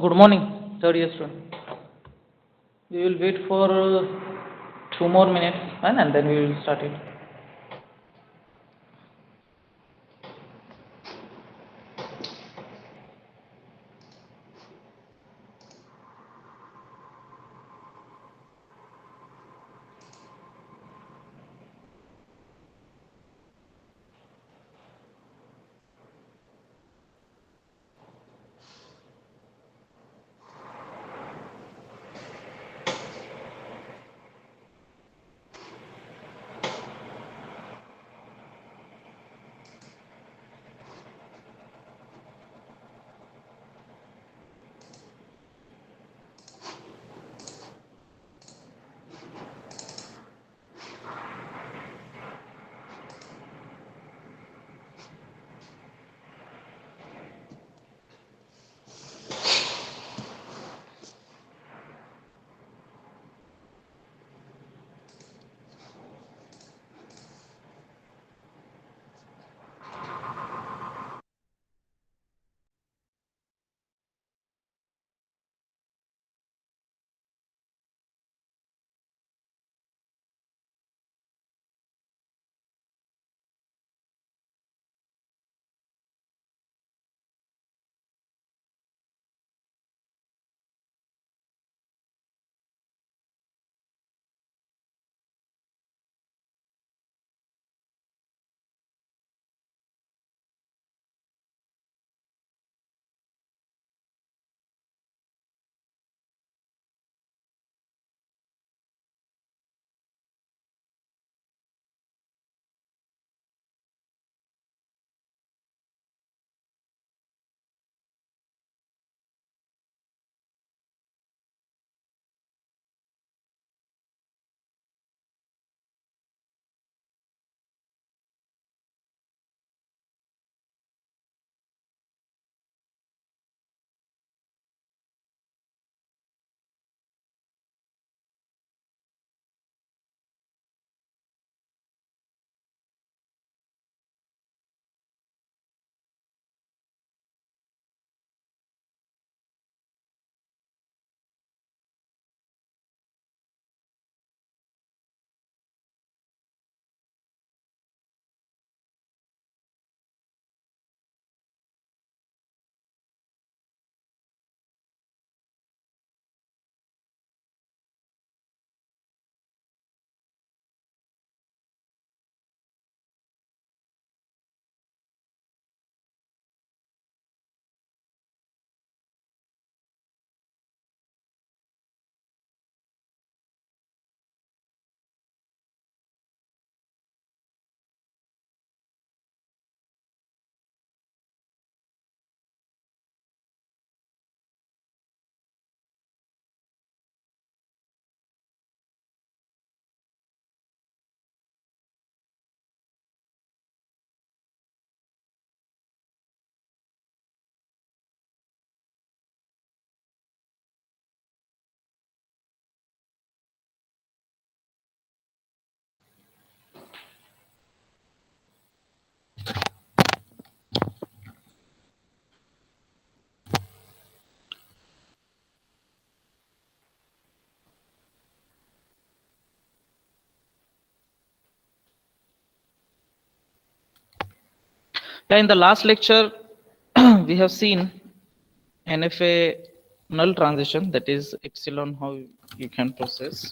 Good morning, third year student. We will wait for 2 more minutes and then we will start it. Yeah, in the last lecture, we have seen NFA null transition, that is epsilon, how you can process.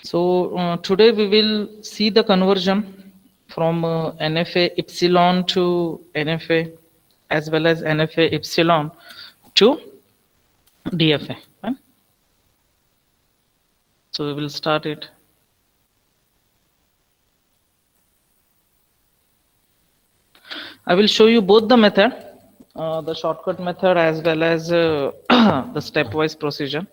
So today we will see the conversion from NFA epsilon to NFA as well as NFA epsilon to DFA. Right? So we will start it. I will show you both the method, the shortcut method as well as the stepwise procedure.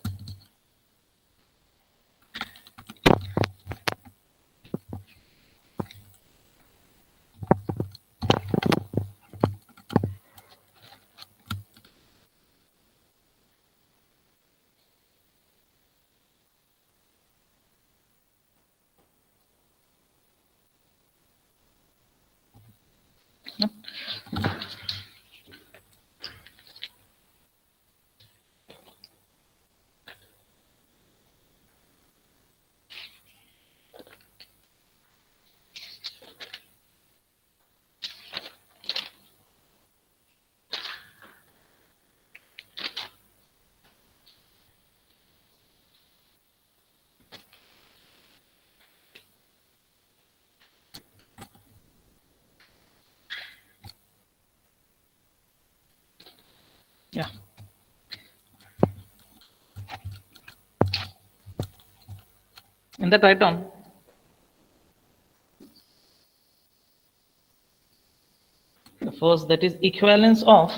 Yeah. In that write down. The first, that is equivalence of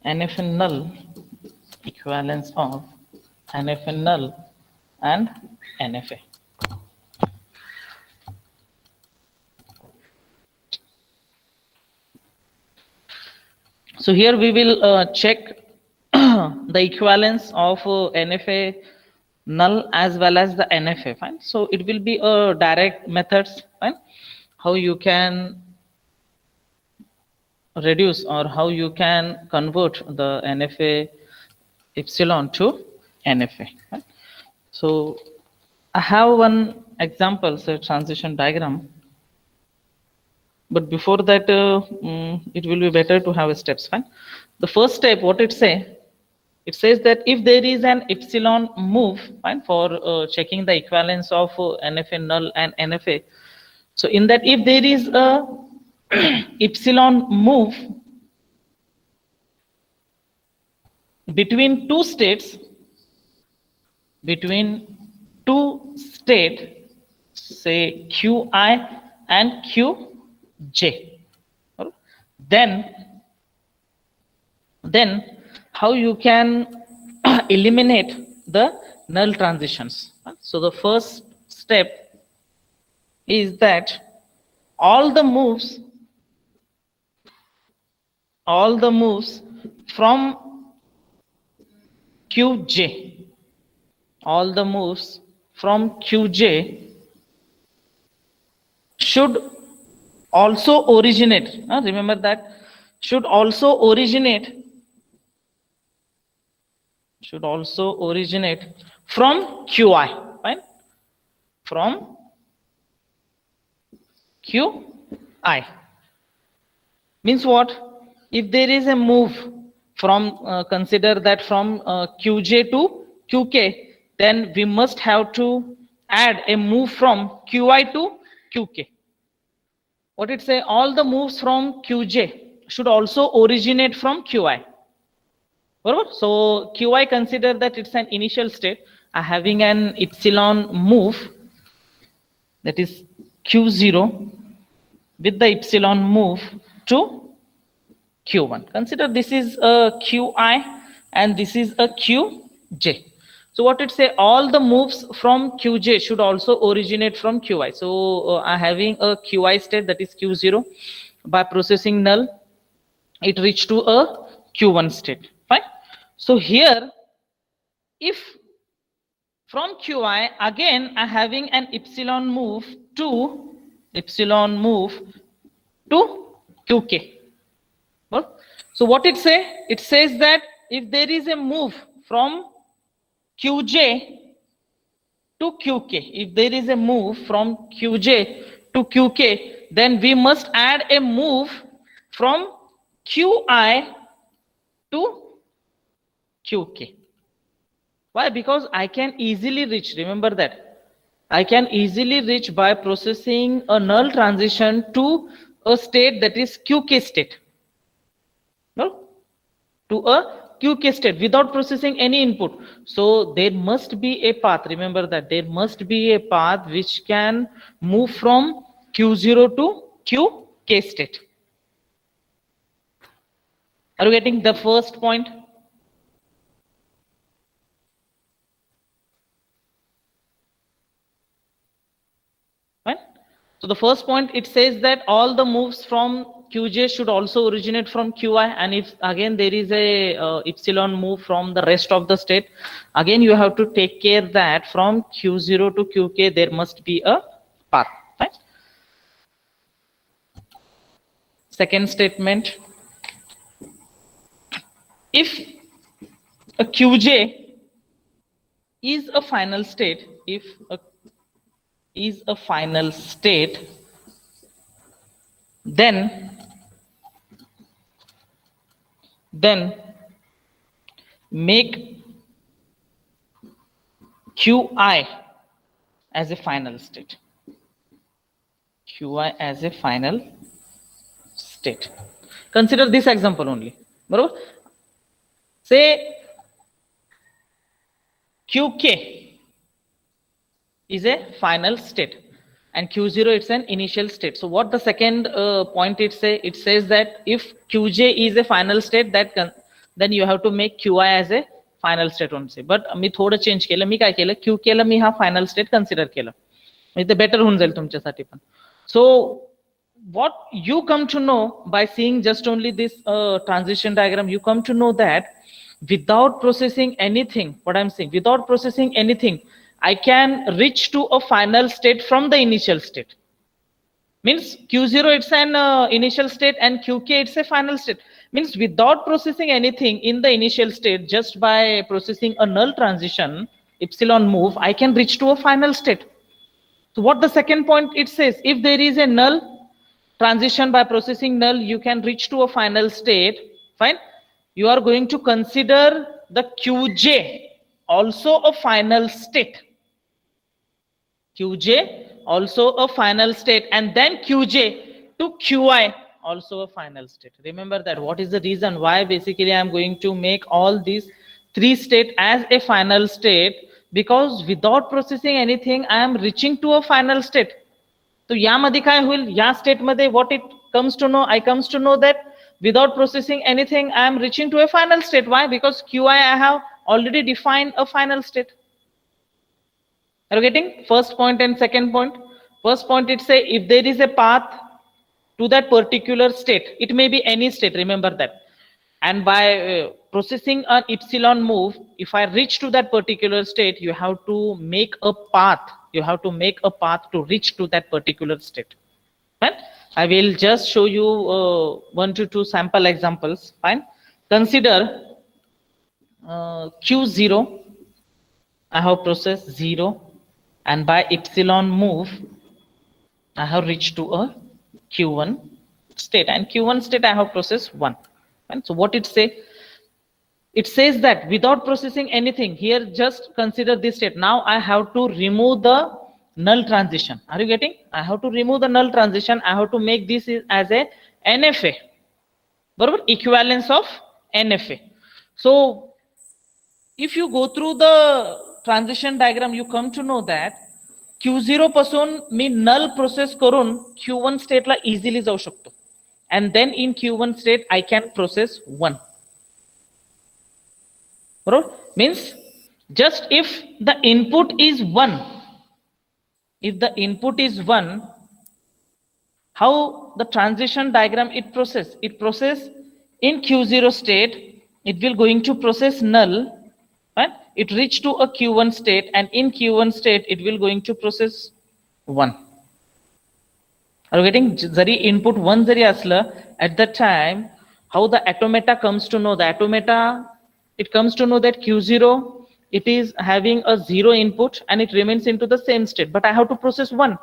NFN null, equivalence of NFN null and NFA. So here we will check the equivalence of NFA null as well as the NFA. Fine. So it will be a direct methods. Fine. How you can reduce or how you can convert the NFA epsilon to NFA. Right? So I have one example, say transition diagram. But before that, it will be better to have steps. Fine. The first step, what it say? It says that if there is an epsilon move, fine, for checking the equivalence of NFA null and NFA. So in that, if there is a epsilon move between two states, say Qi and Qj, then how you can eliminate the null transitions. So the first step is that all the moves from Qj, all the moves from Qj should also originate, remember that, should also originate from Qi, fine, from Qi. Means what? If there is a move from, consider that from Qj to Qk, then we must have to add a move from Qi to Qk. What it say? All the moves from Qj should also originate from Qi. So Qi, consider that it's an initial state having an epsilon move, that is Q0, with the epsilon move to Q1. Consider this is a Qi and this is a Qj. So what it say? All the moves from Qj should also originate from Qi. So having a Qi state, that is Q0, by processing null, it reached to a Q1 state. Fine. So here, if from Qi again having an epsilon move to Qk. Well, so what it say? It says that if there is a move from Qj to Qk, if there is a move from Qj to Qk, then we must add a move from Qi to Qk. Why? Because I can easily reach, remember that, I can easily reach by processing a null transition to a state that is Qk state. No? To a Qk state without processing any input. So there must be a path, remember that, there must be a path which can move from Q0 to Qk state. Are you getting the first point? Right? So the first point, it says that all the moves from Qj should also originate from Qi, and if again there is a epsilon move from the rest of the state, again you have to take care that from Q0 to Qk there must be a path. Right? Second statement, if a Qj is a final state, if a is a final state, then make Qi as a final state. Qi as a final state. Consider this example only. बरोबर? Say Qk is a final state and Q0 it's an initial state. So what the second point it says that if Qj is a final state, then you have to make Qi as a final state only. But मी थोडं change केलं. मी काय केलं? Qk ला मी हा final state consider केलं. म्हणजे ते better होऊन जाईल तुमच्यासाठी पण. So what you come to know by seeing just only this transition diagram, you come to know that without processing anything, what I'm saying, without processing anything, I can reach to a final state from the initial state. Means Q0 it's an initial state and Qk it's a final state. Means without processing anything in the initial state, just by processing a null transition, epsilon move, I can reach to a final state. So what the second point it says, if there is a null transition by processing null, you can reach to a final state. Fine. You are going to consider the Qj also a final state. Qj also a final state, and then Qj to Qi also a final state. Remember that. What is the reason why basically I am going to make all these three states as a final state? Because without processing anything, I am reaching to a final state. So यामध्ये काय होईल? या state मध्ये what it comes to know, I comes to know that without processing anything, I am reaching to a final state. Why? Because Qi I have already defined a final state. Are you getting first point and second point? First point it say if there is a path to that particular state, it may be any state, remember that. And by processing an epsilon move, if I reach to that particular state, you have to make a path. You have to make a path to reach to that particular state. Fine. I will just show you 1 to 2 sample examples. Fine. Consider Q0. I have processed 0, and by epsilon move, I have reached to a Q1 state, and Q1 state I have processed 1. And so what it say? It says that without processing anything, here just consider this state. Now I have to remove the null transition. Are you getting? I have to remove the null transition. I have to make this as a NFA. Barabar? Equivalence of NFA. So if you go through the transition diagram, you come to know that Q0 पासून मी null process करून Q1 state ला easily जाऊ शकतो. And then in Q1 state, I can process 1. Bro, means just if the input is 1, if the input is 1, how the transition diagram it process? It process in Q0 state, it will going to process null, right? It reach to a Q1 state, and in Q1 state, it will going to process 1. Are you getting? Jari input 1 jari asla, at that time, how the automata comes to know? The automata, it comes to know that Q0, it is having a 0 input and it remains into the same state, but I have to process 1.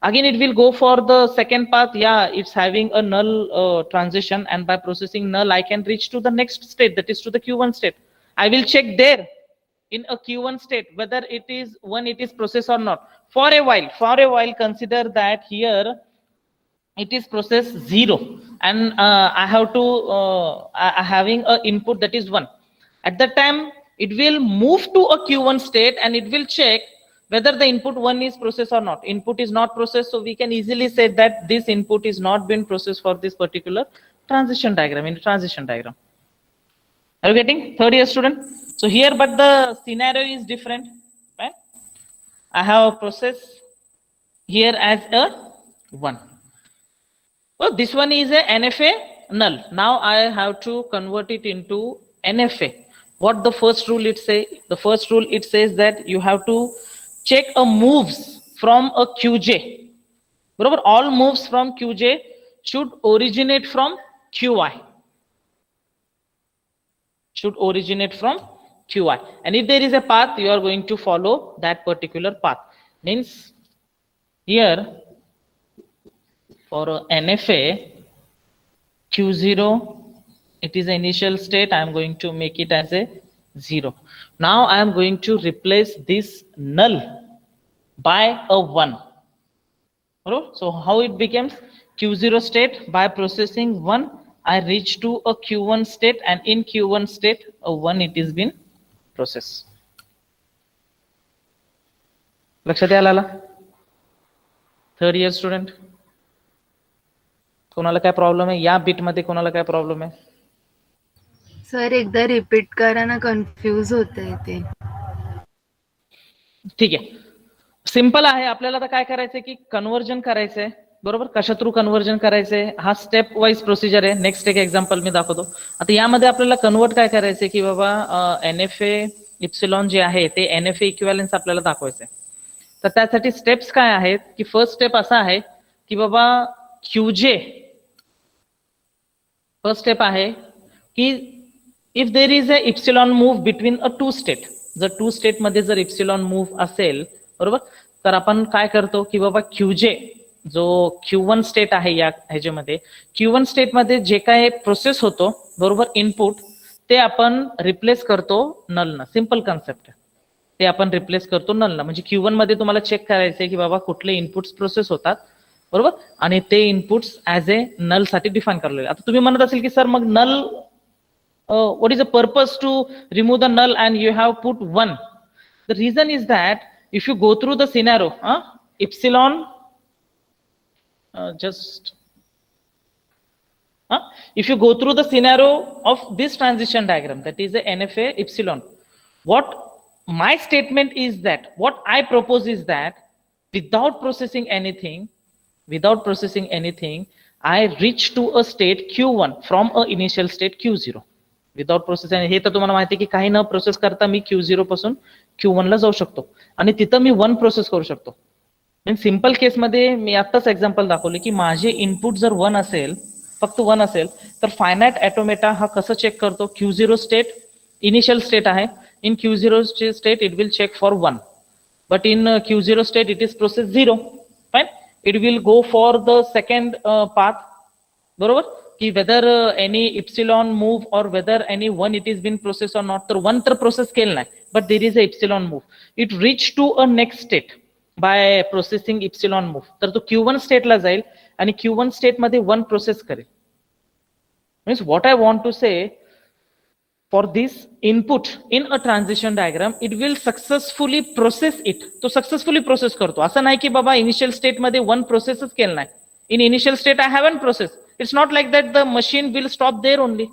Again, it will go for the second path. Yeah, it's having a null transition, and by processing null, I can reach to the next state, that is to the Q1 state. I will check there in a Q1 state whether it is processed or not. For a while, consider that here it is process 0, and I have to having a input that is 1. At that time, it will move to a Q1 state and it will check whether the input 1 is processed or not. Input is not processed, so we can easily say that this input is not been processed for this particular transition diagram, in the transition diagram. Are you getting? Third year student? So here, but the scenario is different, right? I have a process here as a 1. Well, this one is a NFA null. Now I have to convert it into NFA. What the first rule it say? The first rule it says that you have to check a moves from a QJ. Remember, all moves from QJ should originate from QI. Should originate from QI. And if there is a path, you are going to follow that particular path. Means here for NFA Q0, it is the initial state. I am going to make it as a 0. Now I am going to replace this null by a 1. So how it becomes? Q0 state. By processing 1, I reach to a Q1 state, and in Q1 state, a 1 it is been processed. लक्षात यायला आला? Third year student, कोणाला काय problem आहे या bit मध्ये? कोणाला काय प्रॉब्लेम आहे? सर एकदा रिपीट करा ना, कन्फ्यूज होतंय ते. ठीक आहे, सिंपल आहे. आपल्याला आता काय करायचंय की कन्वर्जन करायचंय, बरोबर? कशा थ्रू कन्वर्जन करायचंय? हा स्टेप वाईज प्रोसिजर आहे. नेक्स्ट एक एक्झाम्पल मी दाखवतो. आता यामध्ये आपल्याला कन्वर्ट काय करायचंय की बाबा NFA इप्सिलॉन जे आहे ते NFA इक्विव्हॅलन्स आपल्याला दाखवायचंय. तर त्यासाठी स्टेप्स काय आहेत की फर्स्ट स्टेप असा आहे की बाबा QJ, फर्स्ट स्टेप आहे की if there is a epsilon move between a two state, जर टू स्टेट मध्ये जर इप्सिलॉन मूव्ह असेल, बरोबर, तर आपण काय करतो की बाबा QJ जो Q1 स्टेट आहे या ह्याच्यामध्ये, Q1 स्टेट मध्ये जे काय प्रोसेस होतो, बरोबर, इनपुट, ते आपण रिप्लेस करतो नलनं. सिंपल कन्सेप्ट आहे. ते आपण रिप्लेस करतो नलनं. म्हणजे Q1 मध्ये तुम्हाला चेक करायचंय की बाबा कुठले इनपुट्स प्रोसेस होतात, बरोबर, आणि ते इनपुट्स ऍज ए नल साठी डिफाईन करलेले. आता तुम्ही म्हणत असेल की सर मग null, what is the purpose to remove the null and you have put 1? The reason is that if you go through the scenario, epsilon, if you go through the scenario of this transition diagram, that is the NFA epsilon, what my statement is that, what I propose is that without processing anything, I reach to a state Q1 from a initial state Q0 without process. हे तर तुम्हाला माहिती आहे की काही न process करता मी Q0 पासून Q1 ला जाऊ शकतो आणि तिथं मी 1 प्रोसेस करू शकतो. इन सिंपल केस मध्ये मी आताच एक्झाम्पल दाखवले की माझे इनपुट जर 1 असेल, फक्त 1 असेल, तर फायनाइट ऑटोमेटा हा कसं चेक करतो? Q0 स्टेट इनिशियल स्टेट आहे. In Q0 state it will check for 1, but in Q0 state it is process 0. Fine, it will go for the second path, बरोबर, कि whether any epsilon move or whether any 1 it is been processed or not. तर 1 तर process केलं नाही, but there is a epsilon move. It reach to a next state by processing epsilon move. तर तो Q1 state ला जाईल आणि Q1 state मध्ये 1 process करेल. Means what I want to say, for this input in a transition diagram, it will successfully process it. तो successfully process करतो. असं नाही की बाबा इनिशियल स्टेट मध्ये 1 प्रोसेसच केलं नाही. In initial state I haven't processed. It's not like that the machine will stop there only.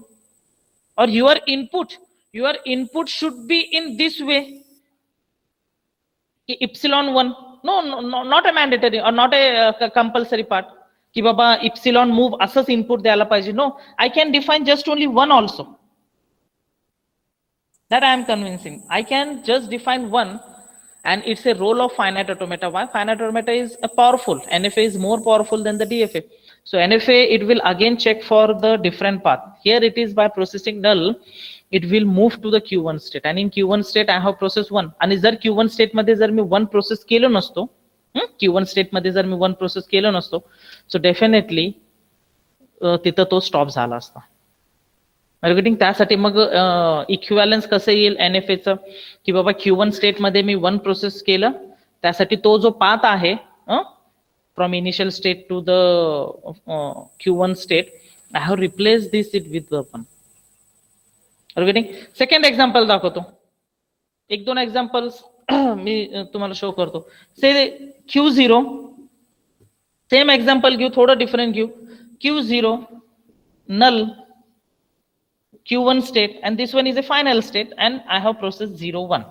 Or your input should be in this way. Epsilon 1. No, not a mandatory or not a compulsory part. Ki baba epsilon move asas input द्यायला पाहिजे. No, I can define just only 1 also. That I am convincing. I can just define 1. And it's a role of finite automata. Why? Finite automata is powerful. NFA is more powerful than the DFA. So NFA, it will again check for the different path. Here it is by processing null, it will move to the Q1 state. And in Q1 state, I have process 1. And जर Q1 state मध्ये जर मी 1 process केलं नसतो, Q1 state मध्ये जर मी 1 process केलं नसतो, so definitely तिथं तो स्टॉप झाला असता. मार्केटिंग त्यासाठी मग इक्विव्हॅलन्स कसं येईल NFA चं की बाबा Q1 स्टेट मध्ये मी 1 प्रोसेस केलं, त्यासाठी तो जो पाथ आहे from initial state to the Q1 state, I have replace this it with 1. Marketing second example दाखवतो. 1-2 एक्झाम्पल्स मी तुम्हाला शो करतो. से Q0, सेम एक्झाम्पल घेऊ, थोडं डिफरंट घेऊ. Q0 null Q1 state, and this one is a final state, and I have processed 0, 1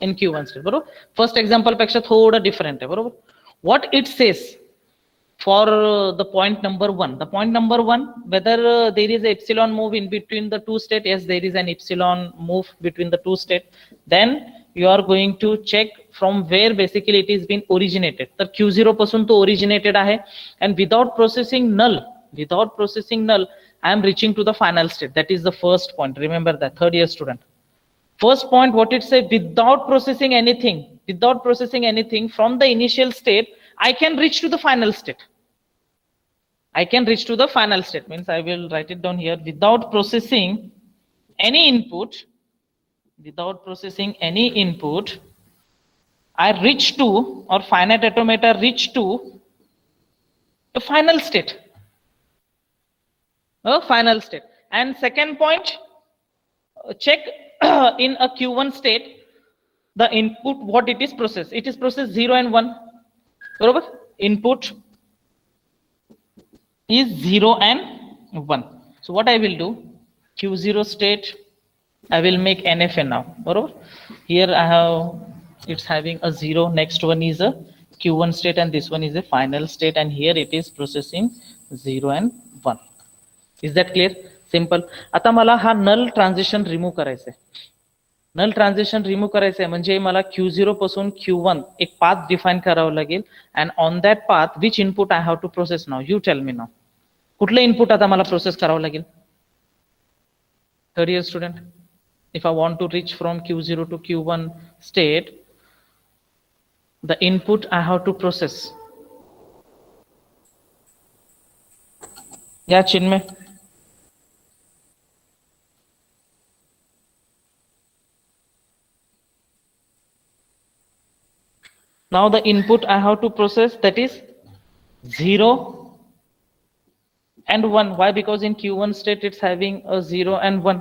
in Q1 state. बरोबर, first example पेक्षा थोडं डिफरंट आहे. बरोबर, what it says for the point number 1, the point number 1, whether there is a epsilon move in between the two state. Yes, there is an epsilon move between the two state. Then you are going to check from where basically it is been originated. तर Q0 पासून तो originated आहे, and without processing null, I am reaching to the final state. That is the first point. Remember that, third year student. First point, what it say, without processing anything from the initial state, I can reach to the final state. Means I will write it down here. Without processing any input, I reach to, or finite automata reach to the final state. a final state. And second point, check in a Q1 state the input what it is processed. It is processed 0 and 1. बरोबर? Input is 0 and 1. So what I will do, Q0 state, I will make NFA now. बरोबर? Here I have, it's having a 0, next one is a Q1 state and this one is a final state, and here it is processing 0 and 1. Is that clear? Simple. आता मला हा null transition remove करायचा आहे. नल transition remove करायचं आहे म्हणजे मला Q0 पासून Q1 एक पाथ डिफाइन करावं लागेल, and on that path which input I have to process now. You tell me now, कुठलं इनपुट आता मला प्रोसेस करावं लागेल? Third year student, if I want to reach from Q0 to Q1 state, the input I have to process. Yeah Chinmay, now the input I have to process, that is 0 and 1. Why? Because in Q1 state it's having a 0 and 1,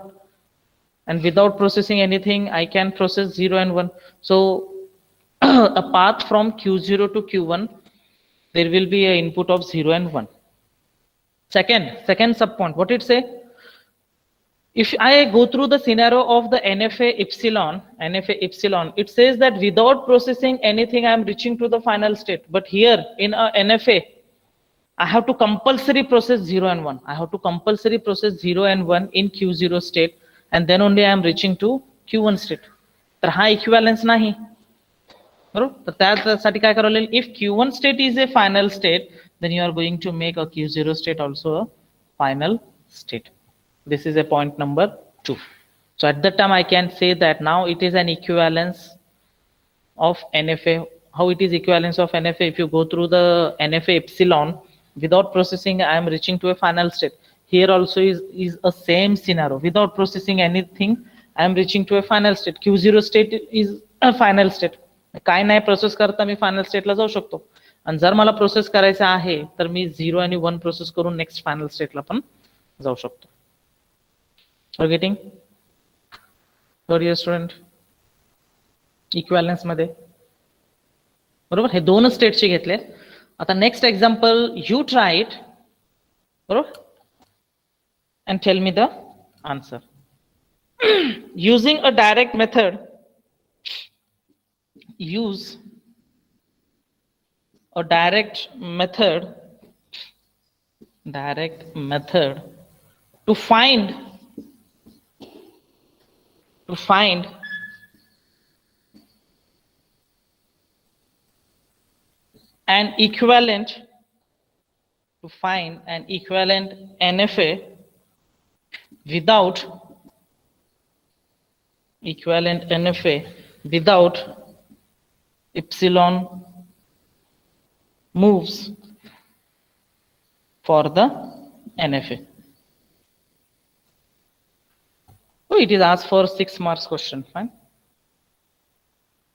and without processing anything I can process 0 and 1. So a path from Q0 to Q1, there will be a input of 0 and 1. Second sub point, what it say? If I go through the scenario of the NFA epsilon, it says that without processing anything, I am reaching to the final state. But here in a NFA, I have to compulsory process 0 and 1. I have to compulsory process 0 and 1 in Q0 state, and then only I am reaching to Q1 state. तर हा equivalence नाही, बरोबर? तर त्यासाठी काय करावं लागेल? If Q1 state is a final state, then you are going to make a Q0 state also a final state. This is a point number 2. So at that time I can say that now it is an equivalence of NFA. How it is equivalence of NFA? If you go through the NFA epsilon, without processing I am reaching to a final state. Here also is a same scenario. Without processing anything I am reaching to a final state. Q0 state is a final state. काय नाही process करता मी final स्टेटला जाऊ शकतो, आणि जर मला process करायचं आहे तर मी 0 आणि 1 प्रोसेस करून नेक्स्ट फायनल स्टेटला पण जाऊ शकतो. Are getting? Third year student, equivalence मध्ये बरोबर हे दोन स्टेटचे घेतले. आता next example you try it, बरोबर, and tell me the answer. Using a direct method, use a direct method to find an equivalent NFA without epsilon moves for the NFA. So it is asked for 6 marks question. Fine.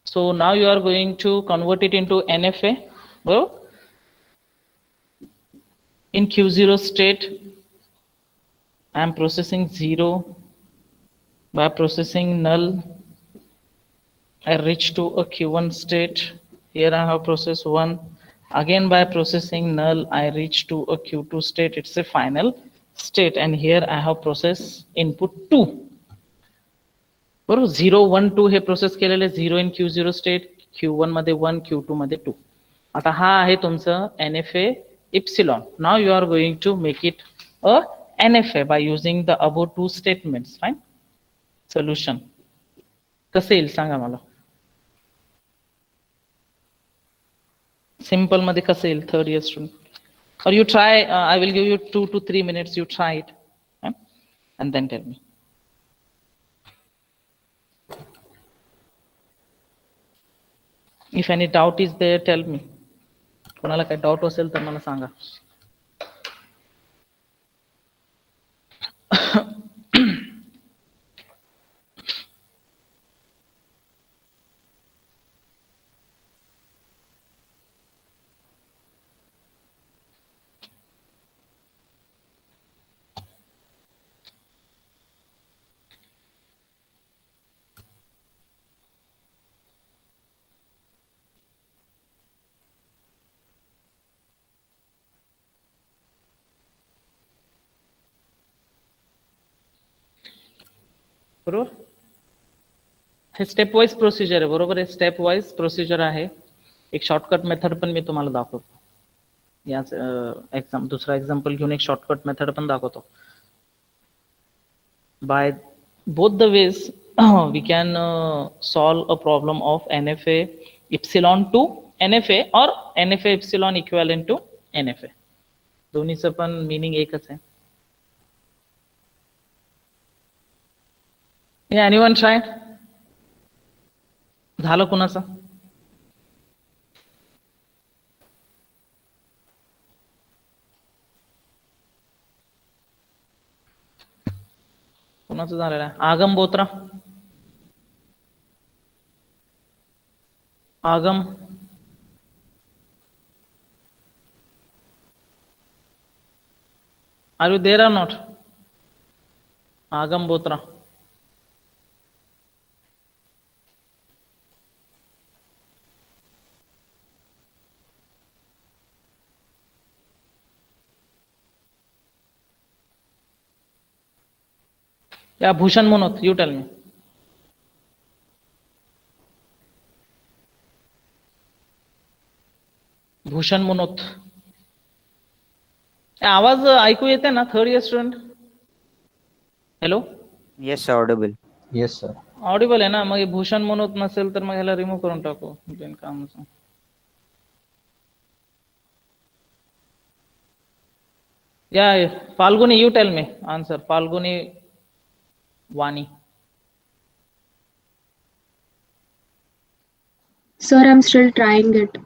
So now you are going to convert it into NFA. Well, in Q0 state I am processing 0. By processing null I reach to a Q1 state. Here I have processed 1. Again by processing null I reach to a Q2 state. It's a final state, and here I have processed input 2. बरोबर, 0 1 2 हे process केलेले 0 इन Q0 state, Q1 मध्ये 1, Q2 मध्ये 2. आता हा आहे तुमचं NFA epsilon. Now you are going to make it a NFA by using the above 2 statements. Fine. Solution कसं येईल सांगा मला, सिंपल मध्ये कसं येईल? Third year student, or you try, I will give you 2 to 3 minutes, you try it, and then tell me. If any doubt is there, tell me. कोणाला काही doubt असेल तर मला सांगा. बरोबर. हे स्टेप वाईज प्रोसिजर आहे. बरोबर आहे. स्टेप वाईज प्रोसिजर आहे. एक शॉर्टकट मेथड पण मी तुम्हाला दाखवतो. याच दुसरा एक्झाम्पल घेऊन एक शॉर्टकट मेथड पण दाखवतो. By both the ways, we can solve a problem of NFA epsilon to NFA or NFA epsilon equivalent to NFA. दोन्हीचं पण मीनिंग एकच आहे. Anyone try? झालं कुणाचं? कुणाचं झालेलं आहे? आगम बोत्रा. आगम. Are you there or not? Agam Botra. Yeah, Bhushan Monoth, you tell me. Bhushan मनोत. आवाज ऐकू येते ना? Third year student. Hello. Yes, sir, audible. Yes, sir. Audible आहे ना? मग भूषण मनोत नसेल तर मग ह्याला रिमूव्ह करून टाकू. कामाचं. या Falguni, you tell me answer. Falguni Vani. Sir, I'm still trying it.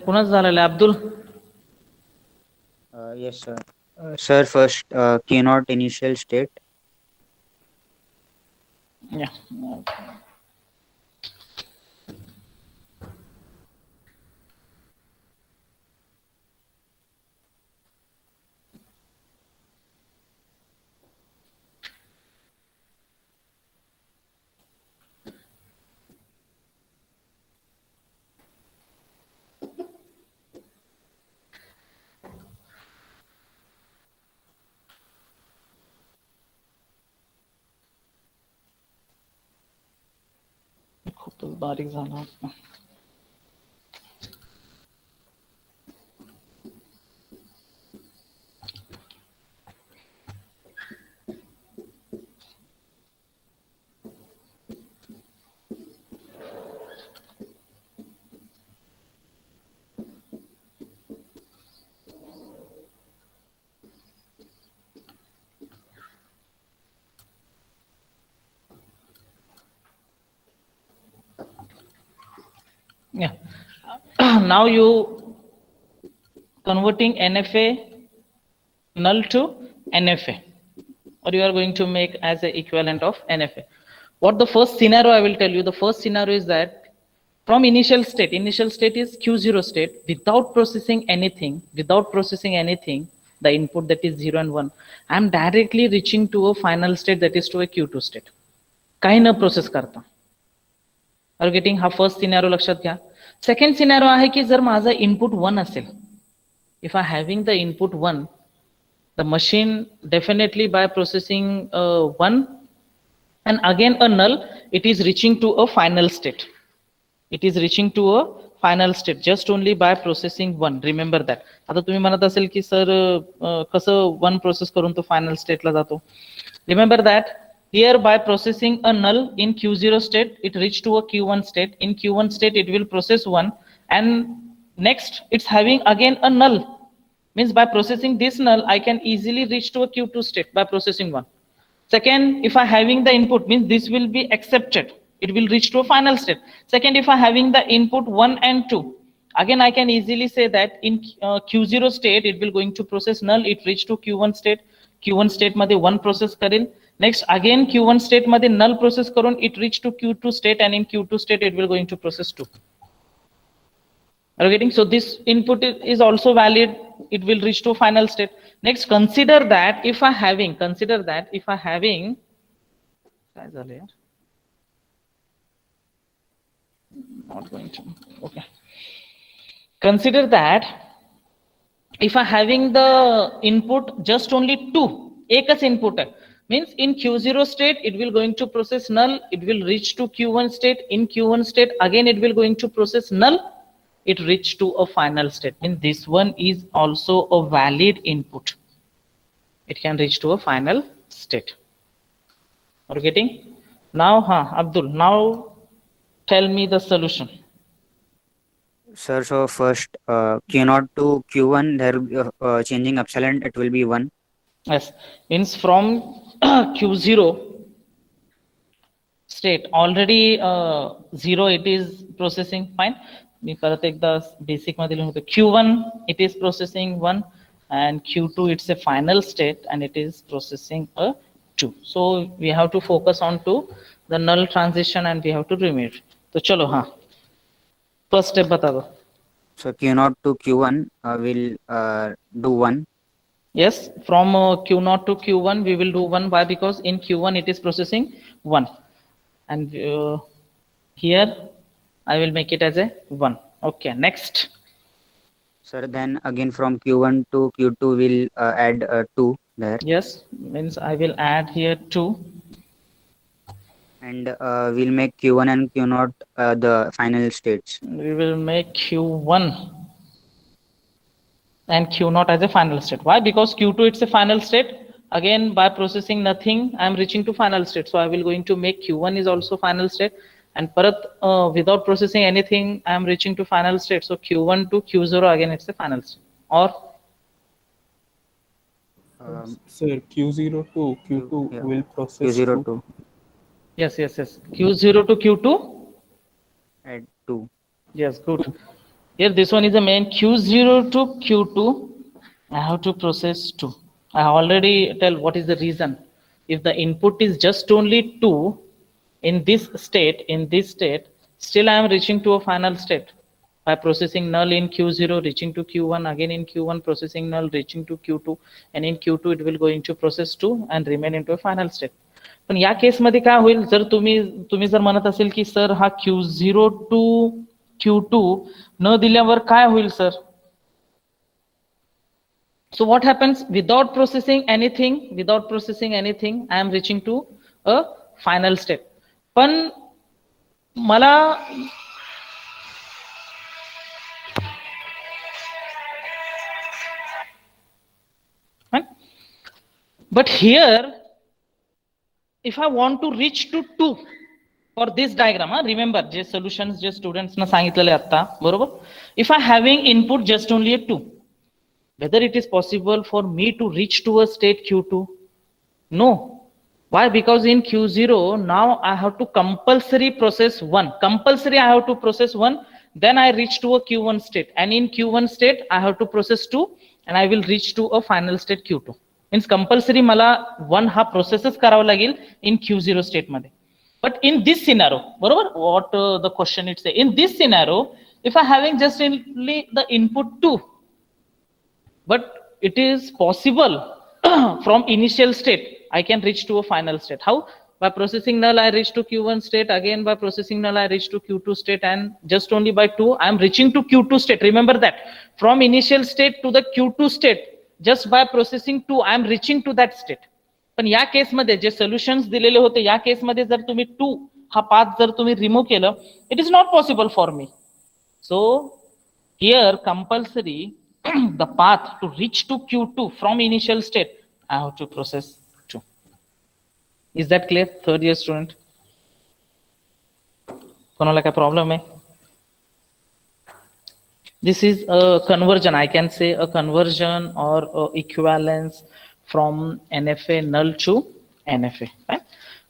कुणाच झालेलं आहे? Abdul. Yes, sir. Sir, first K naught initial state. Yeah. खूपच बारीक झाला होता. Yeah. Now you converting NFA null to NFA, or you are going to make as a equivalent of NFA. What the first scenario I will tell you, the first scenario is that from initial state is Q0 state, without processing anything, the input that is 0 and 1, I am directly reaching to a final state that is to a Q2 state. काही न process करता. Are getting? हा first scenario लक्षात घ्या. Second scenario आहे की जर माझा इनपुट 1 असेल, if I having the input 1, the machine definitely by processing 1 and again a null, it is reaching to a final state. It is reaching to a final state just only by processing 1. Remember that. आता तुम्ही म्हणत असेल की sir कसं 1 process करून तो final स्टेटला जातो. Remember that here by processing a null in Q0 state, it reached to a Q1 state. In Q1 state, it will process 1, and next it's having again a null. Means by processing this null, I can easily reach to a Q2 state by processing 1. Second, if I having the input, means this will be accepted. It will reach to a final state. Second, if I having the input 1 and 2, again I can easily say that in Q0 state, it will going to process null. It reach to Q1 state. Q1 state मध्ये 1 process करेल. Next again Q1 state मध्ये null process करून it reach to Q2 state, and in Q2 state it will going to process 2. Are you getting? So this input is also valid. It will reach to final state. Next, consider that if I having काय झालं यार? Not going to. Okay. Consider that if I having the input just only two, एकच input है, means in Q0 state it will going to process null, it will reach to Q1 state, in Q1 state again it will going to process null, it reach to a final state. Means this one is also a valid input, it can reach to a final state. Are you getting? Now Abdul, now tell me the solution. Sir, so first Q0 to Q1, there will be changing epsilon, it will be 1. Yes, means from Q0 state already 0 it is processing. Fine. मी परत एकदा basic मध्ये लिहून होतो. Q1 it is processing 1 and Q2 it's a final state and it is processing a 2. So we have to focus on to the null transition and we have to remove it. तो चलो हाँ first step बता दो. So Q0 to Q1 will do 1. Yes, from Q0 to Q1 we will do 1. Why? Because in Q1 it is processing 1 and here I will make it as a 1. Okay, next. Sir, then again from Q1 to Q2 will add 2 there. Yes, means I will add here 2. And we'll make Q1 and Q0 the final states. We will make Q1 and Q0 as a final state. Why? Because Q2 it's a final state. Again, by processing nothing, I am reaching to final state. So I will going to make Q1 is also final state. And parat without processing anything, I am reaching to final state. So Q1 to Q0 again it's a final state. Or Sir, Q0 to Q2 yeah. will process Q0 2. to yes. Q0 to Q2. add 2. Yes, good. Here this one is the main Q0 to Q2. I have to process 2. I have already tell what is the reason. If the input is just only 2 in this state, still I am reaching to a final state by processing null in Q0, reaching to Q1, again in Q1 processing null, reaching to Q2, and in Q2 it will going to process 2 and remain into a final state. पण या case मध्ये काय होईल जर तुम्ही जर म्हणत असेल की सर हा Q0 टू Q2 न दिल्यावर काय होईल sir? So what happens without processing anything, I am reaching to a final state. पण मला but here if I want to reach to 2 for this diagram, remember J solutions J students ना सांगितलेले आता बरोबर, if I having input just only a 2, whether it is possible for me to reach to a state Q2? No. Why? Because in Q0 now I have to compulsory process 1. Compulsory I have to process 1, then I reach to a Q1 state, and in Q1 state I have to process 2 and I will reach to a final state Q2. Means compulsory मला 1 हा processes करावा लागेल in Q0 state मध्ये. But in this scenario, बरोबर, what the question it say, in this scenario if I having just only the input 2, but it is possible from initial state I can reach to a final state. How? By processing null I reach to Q1 state, again by processing null I reach to Q2 state, and just only by 2 I am reaching to Q2 state. Remember that from initial state to the Q2 state, just by processing 2 I am reaching to that state. पण या case मध्ये जे solutions दिलेले होते या case मध्ये जर तुम्ही 2 हा पाथ जर तुम्ही रिमूव्ह केलं, it is not possible for me. So here compulsory the path to reach to Q2 from initial state I have to process 2. Is that clear? Third year student, कोणाला काय problem आहे? This is a conversion, I can say a conversion or a equivalence from NFA null to NFA. Right?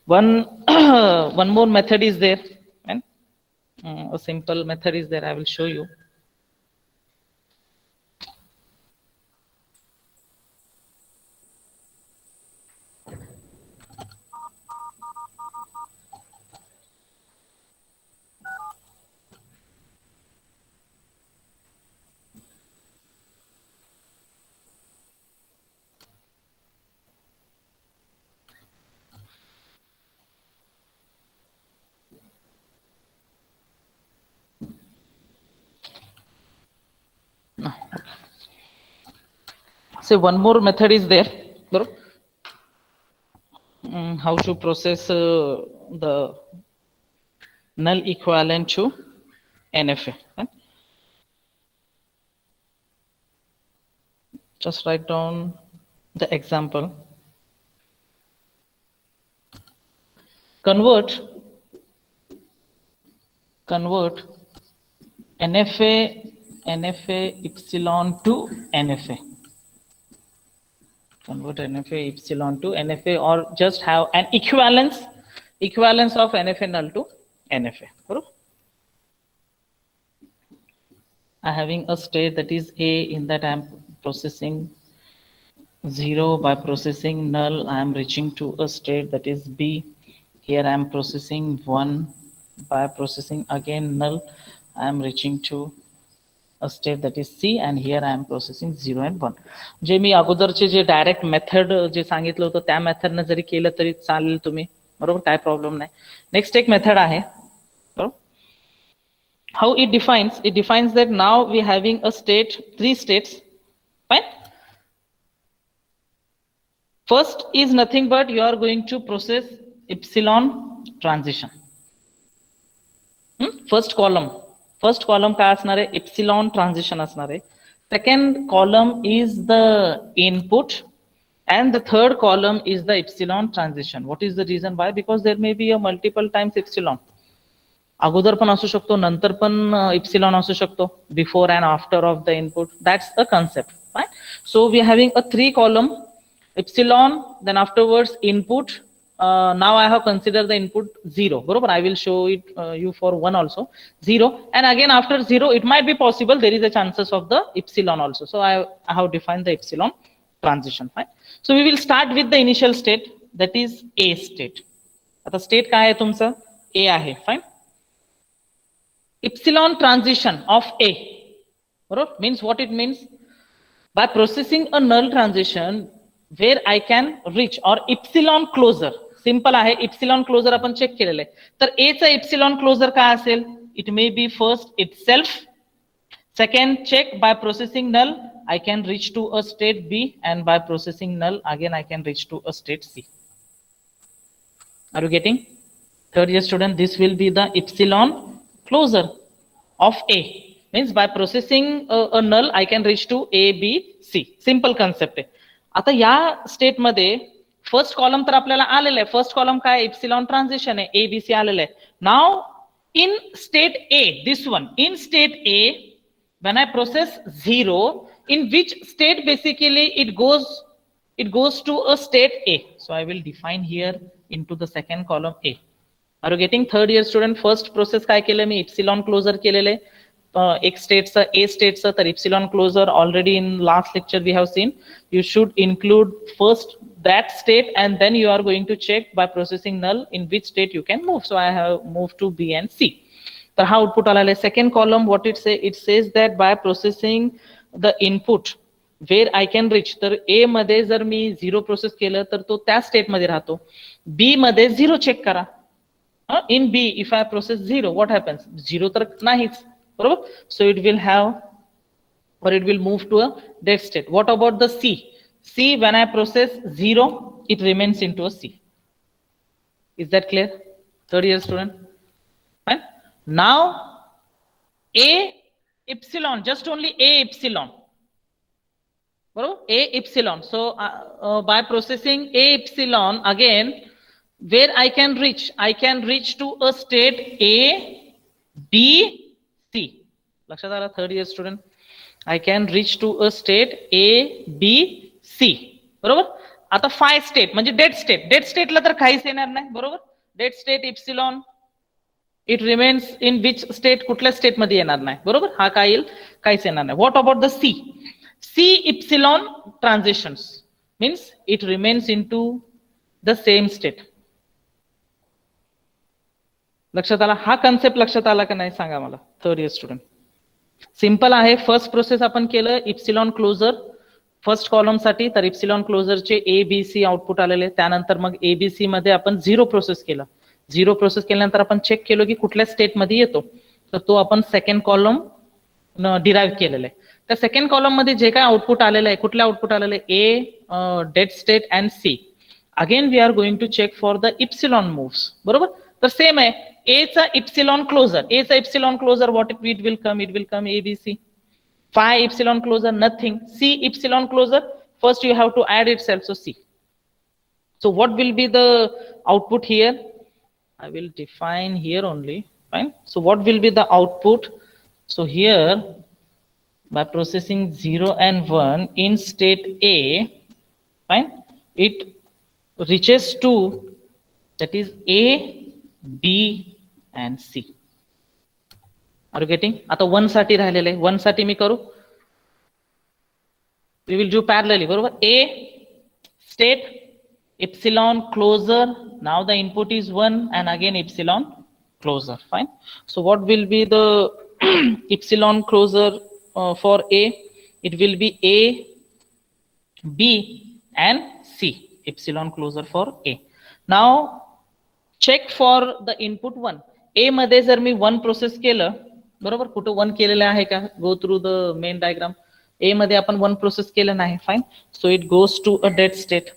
One more method is there, and a simple method is there. I will show you. So one more method is there, bro. How to process the null equivalent to NFA. Right? Just write down the example. Convert NFA epsilon to NFA. Convert NFA epsilon to NFA, or just have an equivalence of NFA null to NFA. I having a state that is A, in that I am processing 0. By processing null, I am reaching to a state that is B. Here I am processing 1. By processing again null, I am reaching to a state that is C, and here I am processing 0 and 1. जे मी अगोदरचे जे direct method जे सांगितलं होतं त्या मेथडने जरी केलं तरी चालेल तुम्ही, बरोबर, काय प्रॉब्लेम नाही. नेक्स्ट एक मेथड आहे, बरोबर. How it defines that now we having a state, 3 states, fine. First is nothing but you are going to process epsilon transition. First column काय असणार आहे, epsilon transition असणार आहे. Second column is the input, and the third column is the epsilon transition. What is the reason why? Because there may be a multiple times epsilon. अगोदर पण असू शकतो, नंतर पण epsilon असू शकतो, before and after of the input. That's the concept, right? So we are having a 3 column epsilon, then afterwards input. Now I have considered the input 0, बरोबर. I will show it you for 1 also, 0, and again after 0 it might be possible there is a chances of the epsilon also. So I have defined the epsilon transition, fine. So we will start with the initial state, that is A state. आता state काय आहे तुमचं, A आहे, fine. Epsilon transition of A, बरोबर, means what it means, by processing a null transition where I can reach, or epsilon closure. Simple आहे, epsilon closure आपण check केलेलं आहे. तर A चा epsilon closure काय असेल, it may be first itself, second check by processing null I can reach to a state B, and by processing null again I can reach to a state C. Are you getting? Third year student, this will be the epsilon closure of A, means by processing a null I can reach to A, B, C. Simple concept आहे. आता या state मध्ये first column तर आपल्याला आलेलं आहे. First column काय, epsilon transition आहे, ABC आलेलं आहे. Now in state A, this one, in state A, when I process 0, in which state basically it goes to a state A. So I will define here into the second column A. Are you getting? Third year student, first process काय केलं मी, epsilon closure केलेलं आहे. एक स्टेटचं, A स्टेटचं, तर epsilon closure already in last lecture we have seen. You should include first that state, and then you are going to check by processing null in which state you can move. So I have moved to B and C. तर हा output आलेला आहे. Second column what it says that by processing the input where I can reach. तर A मध्ये जर मी 0 process केलं तर तो त्या स्टेट मध्ये राहतो. B मध्ये 0 चेक करा. In B, if I process 0, what happens? 0 तर नाहीच, बरोबर. So it will have, or it will move to a dead state. What about the C? C, when I process 0, it remains into a C. Is that clear? Third year student? Fine. Now, A epsilon, just only A epsilon. A epsilon. So by processing A epsilon again, where I can reach to a state A, B, C. लक्षात आला third year student? I can reach to a state A, B, C. बरोबर. आता 5 state म्हणजे dead state. Dead स्टेटला तर काहीच येणार नाही, बरोबर. Dead state epsilon, it remains in which state, कुठल्या स्टेट मध्ये येणार नाही, बरोबर. हा काय येईल, काहीच येणार नाही. What about the C? C epsilon transitions means it remains in to the same state. लक्षात आला? हा कन्सेप्ट लक्षात आला का नाही सांगा मला थर्ड इयर स्टुडंट. सिंपल आहे. फर्स्ट प्रोसेस आपण केलं इप्सिलॉन क्लोजर फर्स्ट कॉलम साठी, तर इप्सिलॉन क्लोजरचे ABC आउटपुट आलेले. त्यानंतर मग ABC मध्ये आपण 0 प्रोसेस केला. 0 प्रोसेस केल्यानंतर आपण चेक केलो की कुठल्या स्टेट मध्ये येतो, तर तो आपण सेकंड कॉलम डिराइव्ह केलेला आहे. त्या सेकंड कॉलम मध्ये जे काय आउटपुट आलेलं आहे, कुठलं आउटपुट आलेलं आहे, A dead state and C. Again we are going to check for the epsilon moves. बरोबर. तर सेम आहे, ए चा इप्सिलॉन क्लोजर, ए चा epsilon closure what it will come A B C. Phi epsilon closer, nothing. C epsilon closer, first you have to add itself, so C. So what will be the output here? I will define here only, fine. So what will be the output? So here, by processing 0 and 1 in state A, fine, it reaches to, that is A, B and C. Are you getting? आता 1 साठी राहिलेले, 1 साठी मी करू, we will do parallelly. बरोबर. A state epsilon closer, now the input is 1 and again epsilon closer, fine. So what will be the epsilon closer for A? It will be A, B and C, epsilon closer for A. Now check for the input 1. A मध्ये जर मी 1 process केलं, बरोबर, कुठं 1 केलेलं आहे का? Go through the main diagram. A मध्ये आपण 1 प्रोसेस केलं नाही, fine. So it goes to a dead state.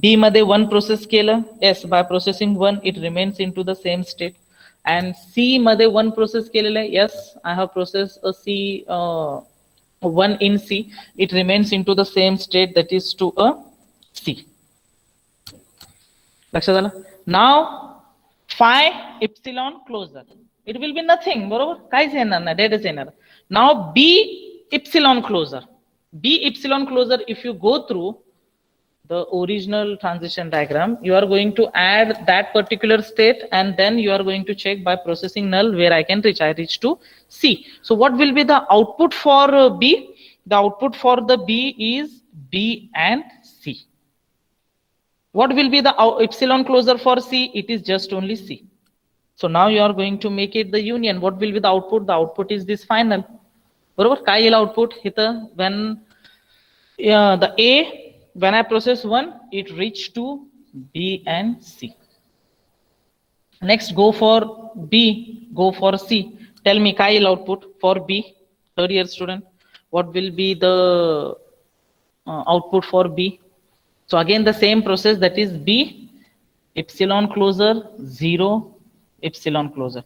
B मध्ये 1 प्रोसेस केलं, yes, by processing 1 it remains in to the same state. And C मध्ये 1 प्रोसेस केलेलं आहे, yes, I have process a C 1 in C, it remains into the same state, that is to a C. लक्षात आलं? Now phi epsilon closer, it will be nothing, बरोबर, काहीच येणार नाही, डेडच येणार. Now B epsilon closer, B epsilon closer, if you go through the original transition diagram, you are going to add that particular state and then you are going to check by processing null where I can reach. I reach to C. So what will be the output for B? The output for the B is B and C. What will be the epsilon closer for C? It is just only C. So now you are going to make it the union. What will be the output? The output is this final. बरोबर, काय येईल output? इथं when the A, when I process 1, it reached to B and C. Next, go for B, go for C. Tell me, काय येईल output for B? Third year student, what will be the output for B? So again the same process, that is B epsilon closer 0 epsilon closer.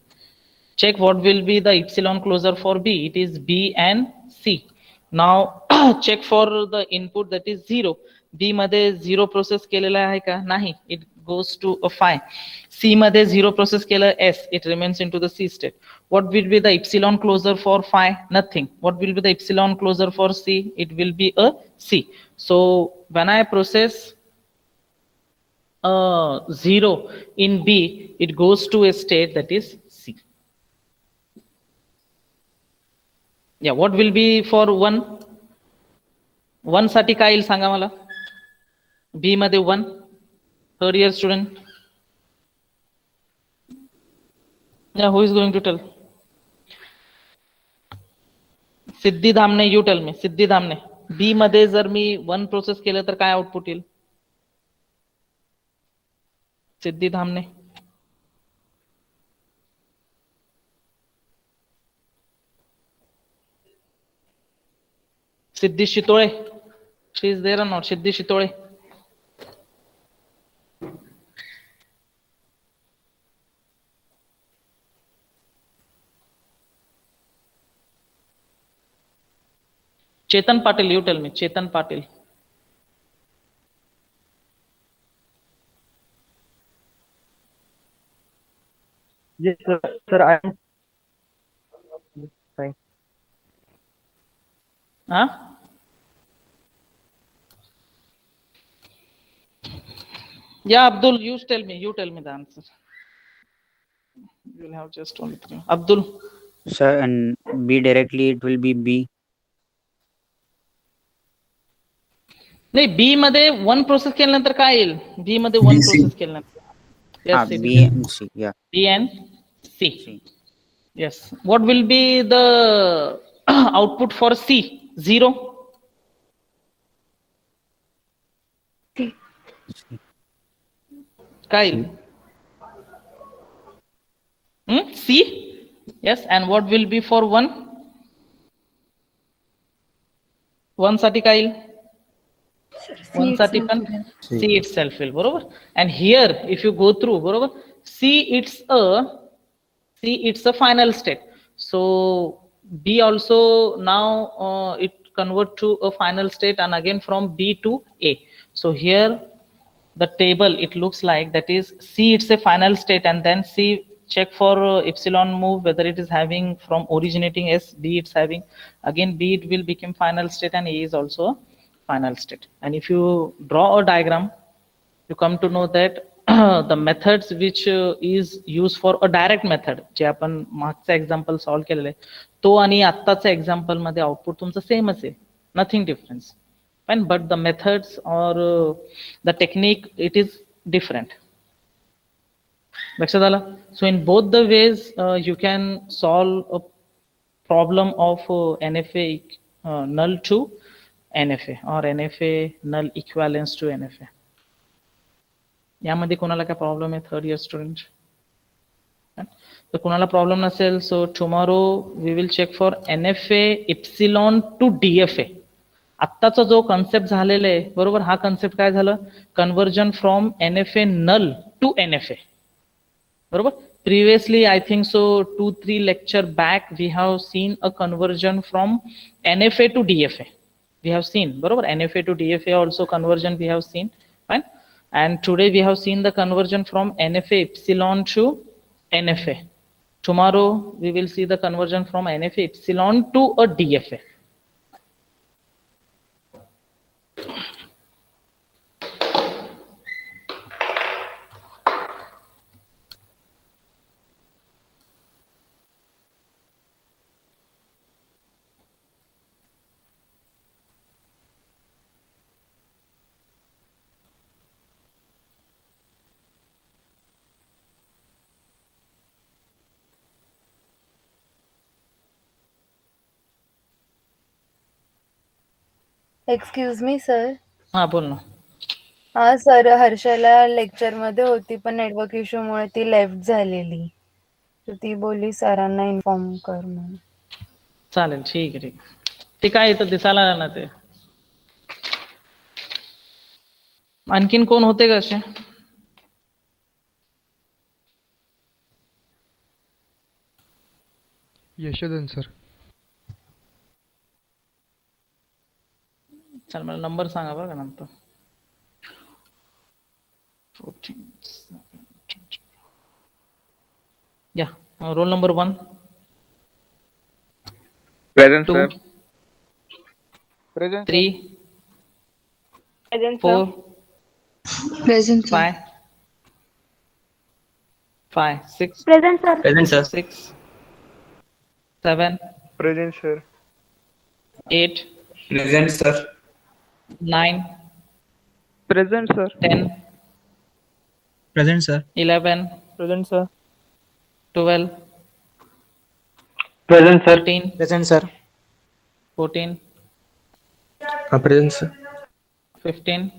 Check what will be the epsilon closer for B. It is B and C. Now check for the input, that is 0. B मध्ये 0 process केलेला आहे का? नाही, it goes to a phi. C मध्ये 0 process केलं, S, it remains into the C state. What will be the epsilon closer for phi? Nothing. What will be the epsilon closer for C? It will be a C. So when I process 0 in B, it goes to a state that is C. Yeah, what will be for 1? 1 साठी काय येईल सांगा मला? B मध्ये 1, third year student. Yeah, who is going to tell? Sidhi Dhamane, you tell me. Sidhi Dhamane, B मध्ये जर मी 1 process केलं तर काय आउटपुट येईल? सिद्धी धामणे. सिद्धी Shitole, she is there or not? Sidhi Shitole. Chetan Patil, you tell me. Chetan Patil. Yes, sir. Sir, I am fine. Huh? Yeah, Abdul, you tell me. You tell me the answer. You will have just only 3. Abdul. Sir, and B directly it will be B. नाही, B मध्ये 1 process केल्यानंतर काय येईल? B मध्ये 1 process केल्यानंतर. Yes, it B is. and C, yeah. B and C. C. Yes. What will be the output for C? 0. C. काय येईल? C. Yes. And what will be for 1? One साठी काय येईल? वन C साठी पण itself. See it self येईल, बरोबर. And here if you go through, बरोबर, C it's a final state. So B also now it convert to a final state, and again from B to A. So here the table it looks like that is C it's a final state, and then C check for epsilon move whether it is having from originating S, B it's having, again B it will become final state, and A is also a final state. And if you draw a diagram, you come to know that the methods which is used for a direct method, जे आपण मागचा example solve केलेलं आहे, तो आणि आत्ताचा example मध्ये output तुमचं सेमच आहे, nothing difference. Fine, but the methods और the technique it is different. लक्षात आलं? So in both the ways you can solve a problem of NFA null to NFA or NFA null equivalence to NFA. यामध्ये कोणाला काय problem आहे? Third year student. तर कोणाला problem नसेल, so tomorrow we will check for NFA epsilon to DFA. आत्ताचा जो concept झालेला आहे, बरोबर, हा कन्सेप्ट काय झालं? Conversion from NFA null to NFA, बरोबर. Previously, I think so 2-3 lecture back, we have seen a conversion from NFA to DFA. We have seen, बरोबर, NFA to DFA also conversion we have seen, fine. And today we have seen the conversion from NFA epsilon to NFA. Tomorrow we will see the conversion from NFA epsilon to a DFA. Excuse me sir. हा, बोल ना. हा sir, Harshala lecture मध्ये होती पण network issue मुळे ती left झालेली, तर ती बोलली सरांना इन्फॉर्म कर म्हणून. चालेल, ठीक आहे, ठीक आहे. ते काय येतं दिसायला ना ते. आणखीन कोण होते का असे? यशोधन सर. चल, मला नंबर सांगा बरं का नंतर. 14. या, roll number 1. Present, 2. sir. Present, 3. Present, 4. Present, sir. 5. 5. 6. Present, sir. Present, sir. 6. 7. Present, sir. 8. Present, sir. 9. Present, sir. 10. Present, sir. 11. Present, sir. 12. Present, sir. 13. Present, sir. 14. Present, sir. 15.